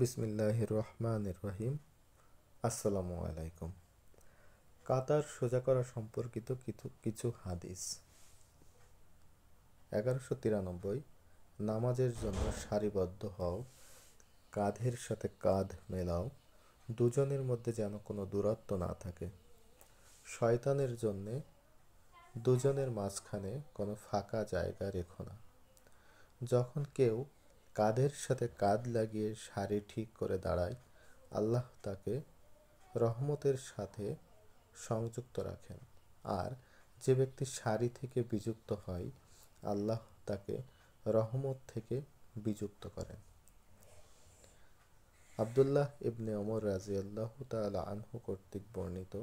বিসমিল্লাহির রহমানির রহিম। আসসালামু আলাইকুম। কাতার সোজা করা সম্পর্কিত কিছু কিছু হাদিস। 1193, নামাজের জন্য সারিবদ্ধ হও, কাঁধের সাথে কাঁধ মেলাও, দুজনের মধ্যে যেন কোনো দূরত্ব না থাকে। শয়তানের জন্যে দুজনের মাঝখানে কোনো ফাঁকা জায়গা রেখো না। যখন কেউ কাঁধের সাথে কাঁধ লাগিয়ে সারি ঠিক করে দাঁড়ায়, আল্লাহ তাকে রহমতের সাথে সংযুক্ত রাখেন। আর যে ব্যক্তি সারি থেকে বিযুক্ত হয়, আল্লাহ তাকে রহমত থেকে বিযুক্ত করেন। আবদুল্লাহ ইবনে ওমর রাদিয়াল্লাহু তাআলা আনহু কর্তৃক বর্ণিত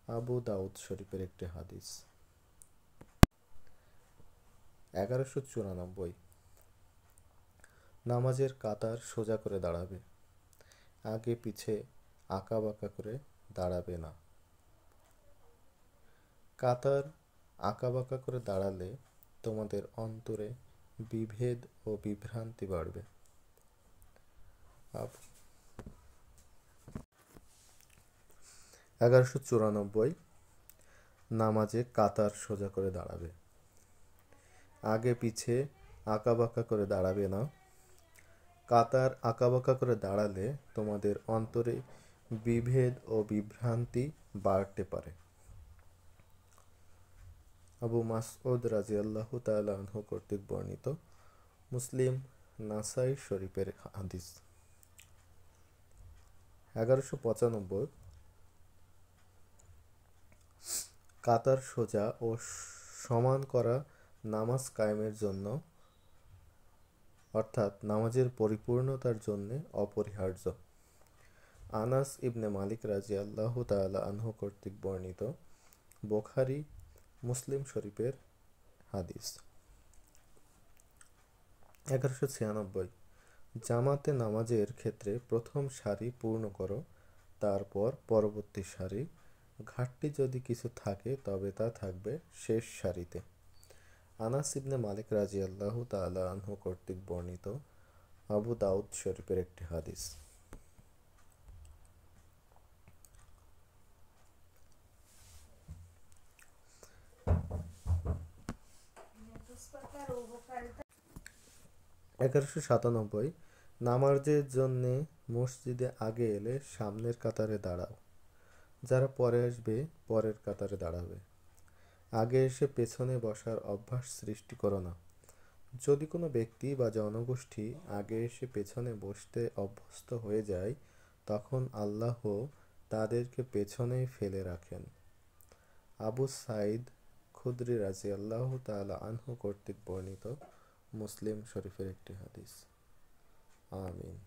আবু দাউদ শরীফের একটি হাদিস। 1194, নামাজের কাতার সোজা করে দাঁড়াবে, আগে পিছে আঁকাবাঁকা করে দাঁড়াবে না। কাতার আঁকাবাঁকা করে দাঁড়ালে তোমাদের অন্তরে বিভেদ ও বিভ্রান্তি বাড়বে। 1194, নামাজে কাতার সোজা করে দাঁড়াবে, আগে পিছে আঁকাবাঁকা করে দাঁড়াবে না। কাতার আঁকাবাঁকা করে দাঁড়ালে তোমাদের অন্তরে বিভেদ ও বিভ্রান্তি বাড়তে পারে। আবু মাসউদ রাদিয়াল্লাহু তাআলা আনহু কর্তৃক বর্ণিত মুসলিম নাসাই শরীফের হাদিস। 1195, কাতার সোজা ও সমান করা নামাজ কায়েমের জন্য, অর্থাৎ নামাজের পরিপূর্ণতার জন্য অপরিহার্য। আনাস ইবনে মালিক রাদিয়াল্লাহু তাআলা আনহু কর্তৃক বর্ণিত বুখারী মুসলিম শরীফের হাদিস। 1196, জামাতে নামাজের ক্ষেত্রে প্রথম সারি পূর্ণ করো, তারপর পরবর্তী সারি। ঘাটতি যদি কিছু থাকে তবে তা থাকবে শেষ সারিতে। আনাস ইবনে মালিক রাদিয়াল্লাহু তাআলা আনহু কর্তৃক বর্ণিত আবু দাউদ শরীফের একটি হাদিস। 1197, নামাজের জন্যে মসজিদে আগে এলে সামনের কাতারে দাঁড়াও, যারা পরে আসবে পরের কাতারে দাঁড়াবে। আগে এসে পেছনে বসার অভ্যাস সৃষ্টি করো না। যদি কোনো ব্যক্তি বা জনগোষ্ঠী আগে এসে পেছনে বসতে অভ্যস্ত হয়ে যায়, তখন আল্লাহ তাদেরকে পেছনেই ফেলে রাখেন। আবু সাঈদ খুদরি রাদিয়াল্লাহু তাআলা আনহু কর্তৃক বর্ণিত মুসলিম শরীফের একটি হাদিস। আমিন।